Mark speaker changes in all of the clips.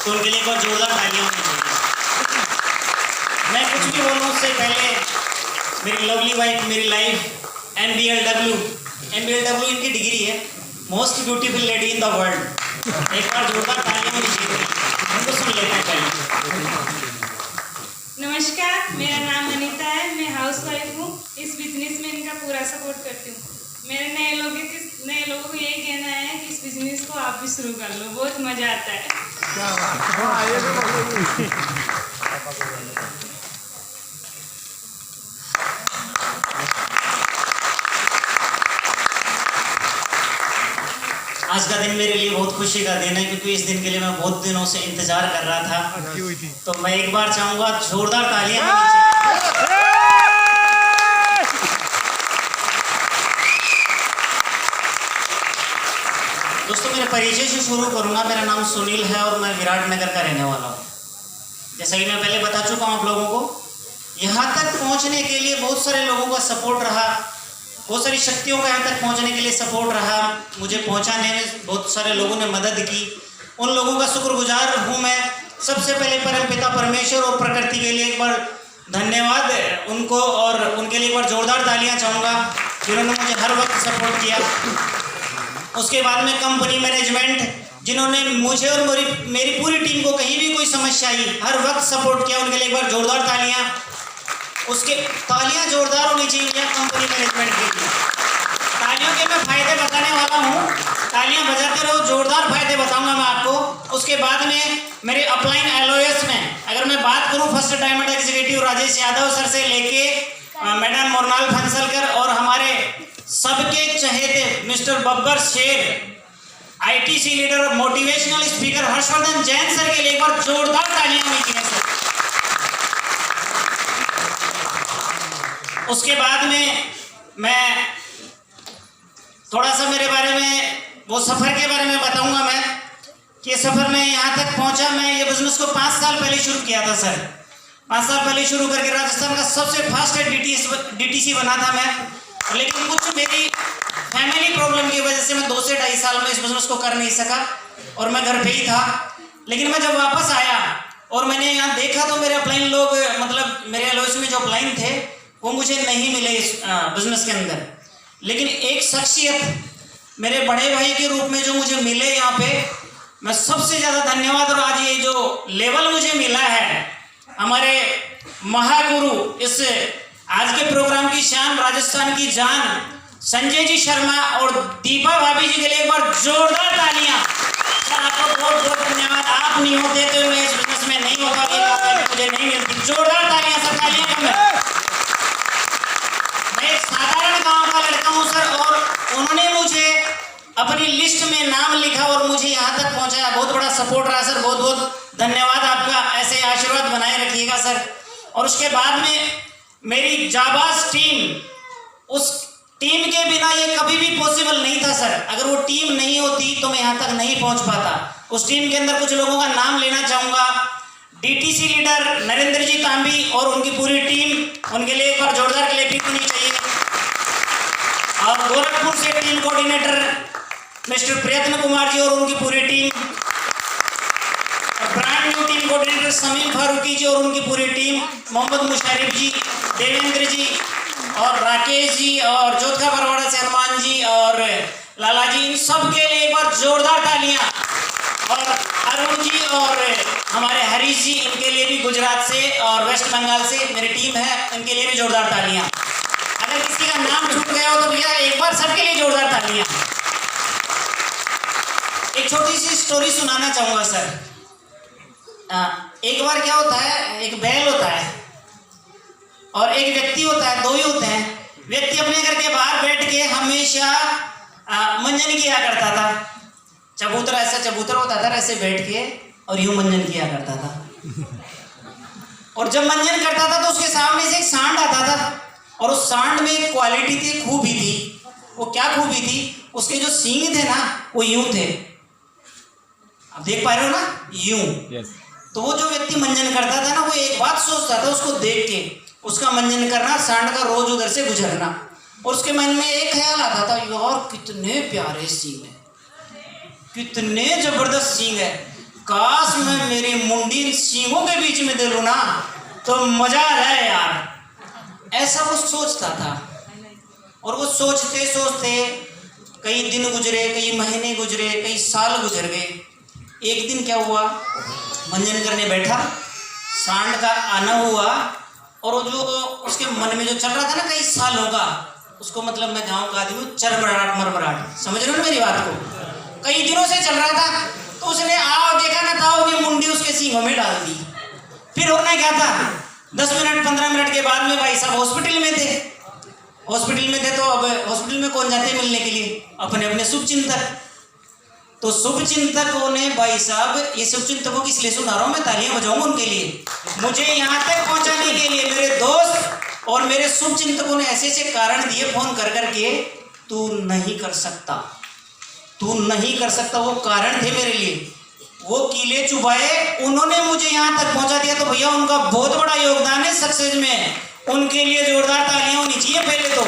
Speaker 1: तो उनके लिए एक बार जोरदार तालियां होनी चाहिए। मैं कुछ भी बोलूँ उससे पहले मेरी लवली वाइफ, मेरी लाइफ MBLW इनकी डिग्री है, most beautiful lady in the world. एक बार जोरदार तालियां होनी चाहिए। उनको सुन लेते हैं पहले।
Speaker 2: नमस्कार, मेरा नाम अनीता है। मैं हाउसवाइफ हूँ। इस बिजनेस में इनका पूरा सपोर्ट करती हूँ। मेरे नए लोगों को यही कहना है कि इस बिजनेस को आप भी शुरू कर लो, बहुत मजा आता है। आज का दिन मेरे लिए बहुत खुशी का दिन है, क्योंकि इस दिन के लिए मैं बहुत दिनों से इंतजार कर रहा था। तो मैं एक बार चाहूंगा जोरदार तालियां होनी चाहिए। दोस्तों, मेरे परिचय से शुरू करूंगा। मेरा नाम सुनील है और मैं विराटनगर का रहने वाला हूँ। जैसा कि मैं पहले बता चुका हूँ आप लोगों को, यहाँ तक पहुँचने के लिए बहुत सारे लोगों का सपोर्ट रहा, बहुत सारी शक्तियों का यहाँ तक पहुँचने के लिए सपोर्ट रहा। मुझे पहुँचाने में बहुत सारे लोगों ने मदद की। उन लोगों का शुक्रगुजार हूँ मैं। सबसे पहले परमपिता परमेश्वर और प्रकृति के लिए एक बार धन्यवाद उनको, और उनके लिए एक बार जोरदार तालियां चाहूँगा जिन्होंने मुझे हर वक्त सपोर्ट किया। उसके बाद में कंपनी मैनेजमेंट, जिन्होंने मुझे और मेरी पूरी टीम को कहीं भी कोई समस्या आई हर वक्त सपोर्ट किया, उनके लिए एक बार जोरदार तालियां। उसके तालियां जोरदार होनी चाहिए कंपनी मैनेजमेंट के लिए। तालियों के मैं फायदे बताने वाला हूँ, तालियां बजाते रहो, जोरदार फायदे बताऊंगा मैं आपको। उसके बाद में मेरे अपलाइन एलओएस में अगर मैं बात करूँ, first diamond executive Rajesh Yadav sir से लेके मैडम मोरनाल फंसलकर और हमारे सबके चहेते मिस्टर बब्बर शेर, ITC leader, motivational speaker Harshvardhan Jain sir के लिए एक बार जोरदार तालियां होनी चाहिए सर। उसके बाद में मैं थोड़ा सा मेरे बारे में, वो सफ़र के बारे में बताऊंगा मैं कि सफ़र में यहाँ तक पहुँचा। मैं ये बिजनेस को 5 साल पहले शुरू किया था सर। 5 साल पहले शुरू करके राजस्थान का सबसे फास्ट DTC बना था मैं, लेकिन कुछ मेरी फैमिली प्रॉब्लम की वजह से मैं 2 से 2.5 साल में इस बिजनेस को कर नहीं सका और मैं घर पे ही था। लेकिन मैं जब वापस आया और मैंने यहाँ देखा तो मेरे अपलाइन लोग, मतलब मेरे एलओएस में जो अपलाइन थे वो मुझे नहीं मिले इस बिजनेस के अंदर। लेकिन एक शख्सियत मेरे बड़े भाई के रूप में जो मुझे मिले यहाँ पे, मैं सबसे ज़्यादा धन्यवाद। और आज ये जो लेवल मुझे मिला है, हमारे महागुरु, इस आज के प्रोग्राम की शान, राजस्थान की जान संजय जी शर्मा और दीपा भाभी जी के लिए एक बार जोरदार तालियां। सर आपको बहुत बहुत धन्यवाद। आप नहीं होते तो मैं इस बिजनेस में नहीं होगा, ये मौका मुझे नहीं मिलती। जोरदार तालियां सर, तालियां कम है। मैं एक साधारण गांव का लड़का हूं सर, और उन्होंने मुझे अपनी लिस्ट में नाम लिखा और मुझे यहाँ तक पहुँचाया। बहुत बड़ा सपोर्ट रहा सर, बहुत बहुत धन्यवाद आपका। ऐसे आशीर्वाद बनाए रखिएगा सर। और उसके बाद में मेरी जाबाज टीम, उस टीम के बिना ये कभी भी पॉसिबल नहीं था सर। अगर वो टीम नहीं होती तो मैं यहाँ तक नहीं पहुँच पाता। उस टीम के अंदर कुछ लोगों का नाम लेना चाहूँगा। DTC लीडर नरेंद्र जी तांबी और उनकी पूरी टीम, उनके लिए एक बार जोरदार क्लैपिंग होनी चाहिए। और गोरखपुर से टीम कोऑर्डिनेटर मिस्टर प्रयत्न कुमार जी और उनकी पूरी team, brand new team coordinator Samim Farooqui ji और उनकी पूरी टीम, मोहम्मद मुशर्रफ जी, देवेंद्र जी और राकेश जी और जोधका बरवाड़ा से हनुमान जी और लाला जी, इन सब के लिए एक बार जोरदार तालियां। और अरुण जी और हमारे हरीश जी, इनके लिए भी गुजरात से और वेस्ट बंगाल से मेरी टीम है, इनके लिए भी जोरदार तालियां। अगर किसी का नाम छूट गया हो तो भैया एक बार सबके लिए जोरदार तालियां। एक छोटी सी स्टोरी सुनाना चाहूँगा सर। एक बार क्या होता है, एक बैल होता है और एक व्यक्ति होता है, 2 ही होते हैं। व्यक्ति अपने घर के बाहर बैठ के हमेशा मंजन किया करता था। चबूतरा, ऐसा चबूतरा होता था, ऐसे बैठ के और यूं मंजन किया करता था। और जब मंजन करता था तो उसके सामने से एक सांड आता था, और उस सांड में एक क्वालिटी थी, खूबी थी। वो क्या खूबी थी, उसके जो सींग थे ना वो यूं थे, आप देख पा रहे हो ना, यूं। तो वो जो व्यक्ति मंजन करता था ना, वो एक बात सोचता था उसको देख के, उसका मंजन करना, सांड का रोज उधर से गुजरना, और उसके मन में एक ख्याल आता था, यार कितने प्यारे सींग है, कितने जबरदस्त सींग है, काश मैं मेरी मुंडी सींगों के बीच में दे लूं ना तो मजा आ जाए यार। ऐसा वो सोचता था। और वो सोचते सोचते कई दिन गुजरे, कई महीने गुजरे, कई साल गुजर गए। एक दिन क्या हुआ, मंजन करने बैठा, सांड का आना हुआ और वो जो उसके मन में जो चल रहा था ना कई सालों का, उसको मतलब मैं गाँव का आदमी हूँ, चरमराहट मरमराहट, समझ रहे हो ना मेरी बात को, कई दिनों से चल रहा था। तो उसने आओ देखा ना था, उसने मुंडी उसके सींगों में डाल दी। फिर होना क्या था, 10 मिनट 15 मिनट के बाद में भाई साहब हॉस्पिटल में थे। तो अब हॉस्पिटल में कौन जाते मिलने के लिए, अपने अपने शुभचिंतक। तो शुभचिंतकों ने भाई साहब, ये शुभचिंतकों की इसलिए सुना रहा हूँ मैं, तालियां बजाऊंगा उनके लिए, मुझे यहाँ तक पहुँचाने के लिए मेरे दोस्त और मेरे शुभचिंतकों ने ऐसे ऐसे कारण दिए फोन कर करके, तू नहीं कर सकता, तू नहीं कर सकता, वो कारण थे मेरे लिए, वो कीले चुभाए, उन्होंने मुझे यहाँ तक पहुँचा दिया। तो भैया उनका बहुत बड़ा योगदान है सक्सेस में, उनके लिए जोरदार तालियां होनी चाहिए पहले तो।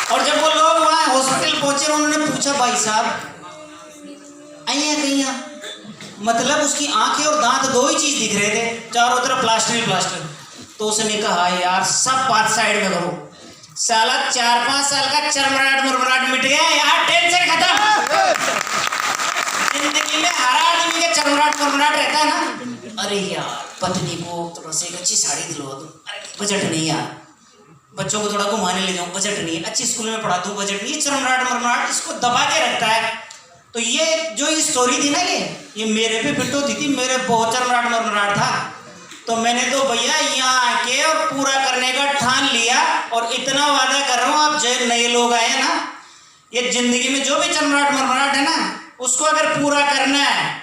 Speaker 2: और जब वो लोग वहाँ हॉस्पिटल पहुंचे, उन्होंने पूछा भाई साहब आइए कहिया, मतलब उसकी आंखें और दांत दो ही चीज दिख रहे थे, चारों तरफ प्लास्टर ही प्लास्टर। तो उसने कहा यार सब बात साइड में करो, साला 4-5 साल का चरमराहट मुरमराहट मिट गया यार, टेंशन खत्म। जिंदगी में हर आदमी के चरमराहट मुरमराहट रहता है ना, अरे यार पत्नी को थोड़ा सी एक अच्छी साड़ी दिलवा दूं, अरे बजट नहीं यार, बच्चों को थोड़ा घुमाने ले जाऊं, बजट नहीं है, अच्छी स्कूल में पढ़ा दूं, बजट नहीं है, चरमराहट मुरमराहट इसको दबा के रखता है। तो ये जो स्टोरी थी ना, ये मेरे पे फिट होती थी, मेरे बहुत चरमराहट मुरमराहट था। तो मैंने तो भैया यहाँ आके और पूरा करने का ठान लिया, और इतना वादा कर रहा हूँ, आप जो नए लोग आए ना, ये जिंदगी में जो भी चरमराहट मुरमराहट है ना, उसको अगर पूरा करना है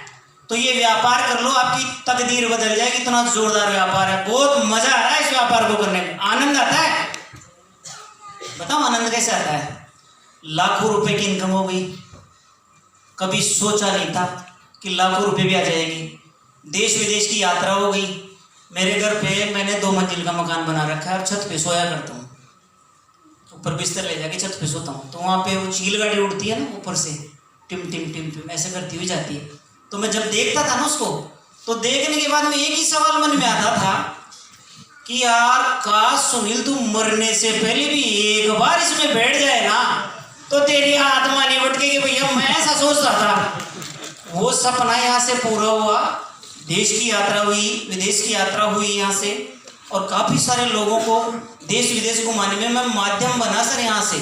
Speaker 2: तो ये व्यापार कर लो, आपकी तकदीर बदल जाएगी। इतना जोरदार व्यापार है, बहुत मजा आ रहा है इस व्यापार को करने में, आनंद आता है। बताओ आनंद कैसे आता है, लाखों रुपए की इनकम हो गई, कभी सोचा नहीं था कि लाखों रुपए भी आ जाएगी, देश विदेश की यात्रा हो गई, मेरे घर पे मैंने 2 मंजिल का मकान बना रखा है और छत पे सोया करता हूँ, ऊपर बिस्तर ले जाके छत पे सोता हूँ। तो वहाँ पे वो चील गाड़ी उड़ती है ना ऊपर से, टिम टिम टिम टिम ऐसे करती हुई जाती है। तो मैं जब देखता था ना उसको, तो देखने के बाद में एक ही सवाल मन में आता था कि यार काश सुनील तू मरने से पहले भी एक बार इसमें बैठ जाए ना, तो तेरी आत्मा नहीं भटकेगी भैया। मैं ऐसा सोचता था, वो सपना यहाँ से पूरा हुआ, देश की यात्रा हुई, विदेश की यात्रा हुई यहाँ से, और काफ़ी सारे लोगों को देश विदेश घुमाने में मैं माध्यम बना सर यहाँ से।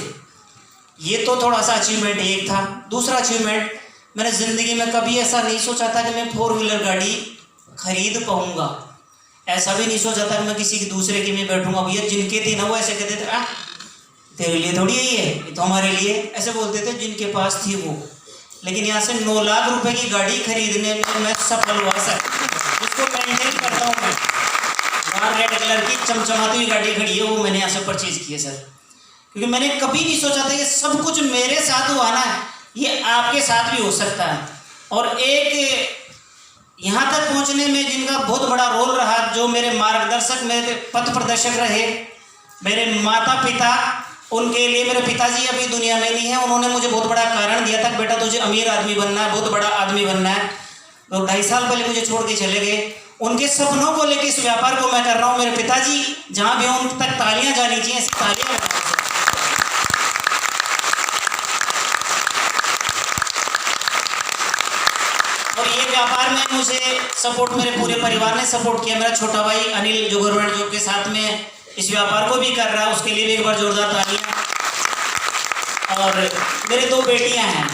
Speaker 2: ये तो थोड़ा सा अचीवमेंट एक था। दूसरा अचीवमेंट, मैंने ज़िंदगी में कभी ऐसा नहीं सोचा था कि मैं 4 व्हीलर गाड़ी खरीद पाऊँगा, ऐसा भी नहीं सोचा था कि मैं किसी की दूसरे की में बैठूंगा। भैया जिनके थे ना वो ऐसे कहते थे, तेरे लिए थोड़ी यही है, ये तो हमारे लिए, ऐसे बोलते थे जिनके पास थी वो। लेकिन यहाँ से 9 लाख रुपए की गाड़ी खरीदने में मैं सफल हुआ सर, जिसको मेंटेन करता हूँ मैं। वहाँ रेड कलर की चमचमाती हुई गाड़ी खड़ी है, वो मैंने यहाँ से परचेज की है सर, क्योंकि मैंने कभी नहीं सोचा था ये सब कुछ मेरे साथ हुआ ना, ये आपके साथ भी हो सकता है। और एक यहाँ तक पहुँचने में जिनका बहुत बड़ा रोल रहा, जो मेरे मार्गदर्शक, मेरे पथ प्रदर्शक रहे, मेरे माता पिता, उनके लिए मेरे पिताजी अभी दुनिया में नहीं है, उन्होंने मुझे बहुत बड़ा कारण दिया था कि बेटा तुझे अमीर आदमी बनना है, बहुत बड़ा आदमी बनना है। तो 2.5 साल पहले मुझे छोड़ के चले गए। उनके सपनों को लेकर इस व्यापार को मैं कर रहा हूँ। मेरे पिताजी जहाँ भी उन तक तालियाँ जानी चाहिए, ऐसी तालियाँ। और ये व्यापार में मुझे सपोर्ट मेरे पूरे परिवार ने सपोर्ट किया। मेरा छोटा भाई अनिल जो गवर्नमेंट जॉब के साथ में इस व्यापार को भी कर रहा है, उसके लिए भी एक बार जोरदार तालियां। और मेरी 2 बेटियां हैं,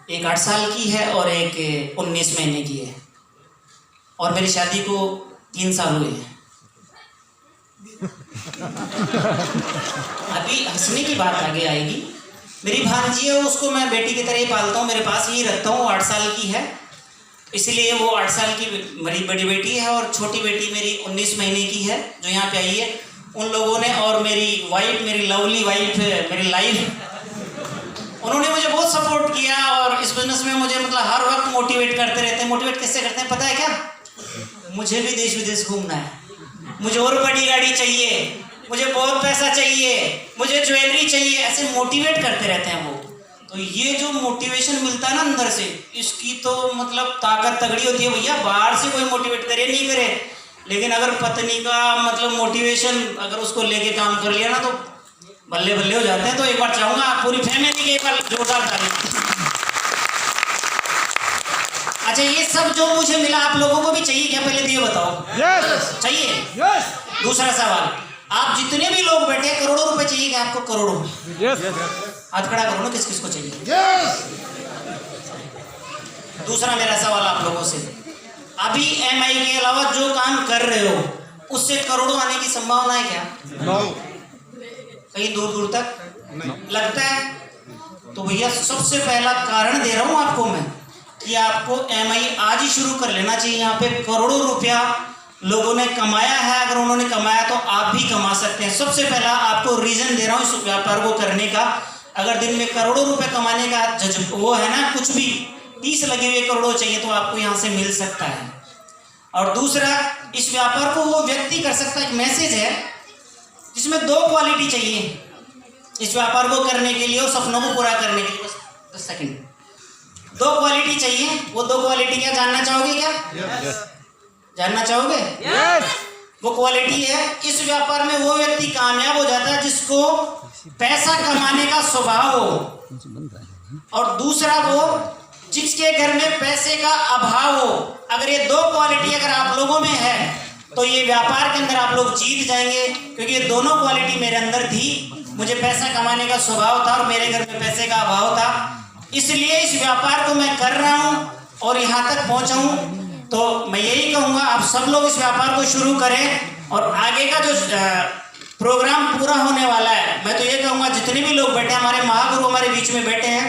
Speaker 2: एक 8 साल की है और एक 19 महीने की है, और मेरी शादी को 3 साल हुए हैं। अभी हंसने की बात आगे आएगी। मेरी भांजी है, उसको मैं बेटी की तरह ही पालता हूँ, मेरे पास ही रखता हूँ। 8 साल की है, इसलिए वो 8 साल की मेरी बड़ी बेटी है, और छोटी बेटी मेरी 19 महीने की है जो यहाँ पे आई है। उन लोगों ने, और मेरी वाइफ, मेरी लवली वाइफ, मेरी लाइफ, उन्होंने मुझे बहुत सपोर्ट किया। और इस बिजनेस में मुझे मतलब हर वक्त मोटिवेट करते रहते हैं। मोटिवेट कैसे करते हैं पता है क्या? मुझे भी देश विदेश घूमना है, मुझे और बड़ी गाड़ी चाहिए, मुझे बहुत पैसा चाहिए, मुझे ज्वेलरी चाहिए, ऐसे मोटिवेट करते रहते हैं वो।
Speaker 1: तो ये जो मोटिवेशन मिलता है ना अंदर से, इसकी तो मतलब ताकत तगड़ी होती है भैया। बाहर से कोई मोटिवेट करे नहीं करे, लेकिन अगर पत्नी का मतलब मोटिवेशन अगर उसको लेके काम कर लिया ना तो बल्ले बल्ले हो जाते हैं। तो एक बार चाहूंगा आप पूरी फैमिली के एक बार जोरदार ताली। अच्छा, ये सब जो मुझे मिला आप लोगों को भी चाहिए क्या? पहले तो ये बताओ।
Speaker 3: यस
Speaker 1: चाहिए?
Speaker 3: यस
Speaker 1: दूसरा सवाल, आप जितने भी लोग बैठे हैं, करोड़ों रुपए चाहिए क्या आपको? करोड़ों?
Speaker 3: यस
Speaker 1: हाथ खड़ा करो ना, किस किस को चाहिए?
Speaker 3: यस
Speaker 1: दूसरा मेरा सवाल आप लोगों से, अभी एमआई के अलावा जो काम कर रहे हो उससे करोड़ों आने की संभावना है क्या?
Speaker 3: नो
Speaker 1: कहीं दूर दूर तक लगता है? तो भैया सबसे पहला कारण दे रहा हूं आपको मैं कि आपको एमआई आज ही शुरू कर लेना चाहिए। यहाँ पे करोड़ों रुपया लोगों ने कमाया है, अगर उन्होंने कमाया तो आप भी कमा सकते हैं। सबसे पहला आपको रीजन दे रहा हूँ इस व्यापार को करने का। अगर दिन में करोड़ों रुपए कमाने का वो है ना, कुछ भी 30 लगे हुए करोड़ों चाहिए तो आपको यहाँ से मिल सकता है। और दूसरा, इस व्यापार को वो व्यक्ति कर सकता है। एक मैसेज है जिसमें 2 क्वालिटी चाहिए इस व्यापार को करने के लिए और सपनों को पूरा करने के लिए। बस 10 सेकंड। 2 क्वालिटी चाहिए। वो 2 क्वालिटी क्या जानना चाहोगे क्या? जानना चाहोगे?
Speaker 3: यस
Speaker 1: वो क्वालिटी है, इस व्यापार में वो व्यक्ति कामयाब हो जाता है जिसको पैसा कमाने का स्वभाव हो, और दूसरा वो जिसके घर में पैसे का अभाव हो। अगर ये 2 क्वालिटी अगर आप लोगों में है तो ये व्यापार के अंदर आप लोग जीत जाएंगे, क्योंकि ये दोनों क्वालिटी मेरे अंदर थी। मुझे पैसा कमाने का स्वभाव था और मेरे घर में पैसे का अभाव था, इसलिए इस व्यापार को मैं कर रहा हूँ और यहाँ तक पहुँचा हूँ। तो मैं यही कहूँगा आप सब लोग इस व्यापार को शुरू करें, और आगे का जो प्रोग्राम पूरा होने वाला है, मैं तो ये कहूँगा जितने भी लोग बैठे हैं, हमारे महागुरु हमारे बीच में बैठे हैं,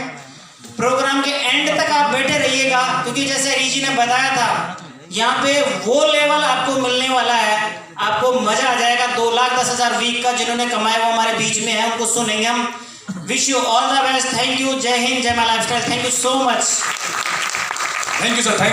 Speaker 1: प्रोग्राम के एंड तक आप बैठे रहिएगा, क्योंकि जैसे रीजी ने बताया था यहाँ पे वो लेवल आपको मिलने वाला है, आपको मजा आ जाएगा। 2,10,000 वीक का जिन्होंने कमाया वो हमारे बीच में है, उनको सुनेंगे हम। Wish you all the best. Thank you. जय हिंद, जय my lifestyle. Thank you so much.
Speaker 4: Thank you sir. Thank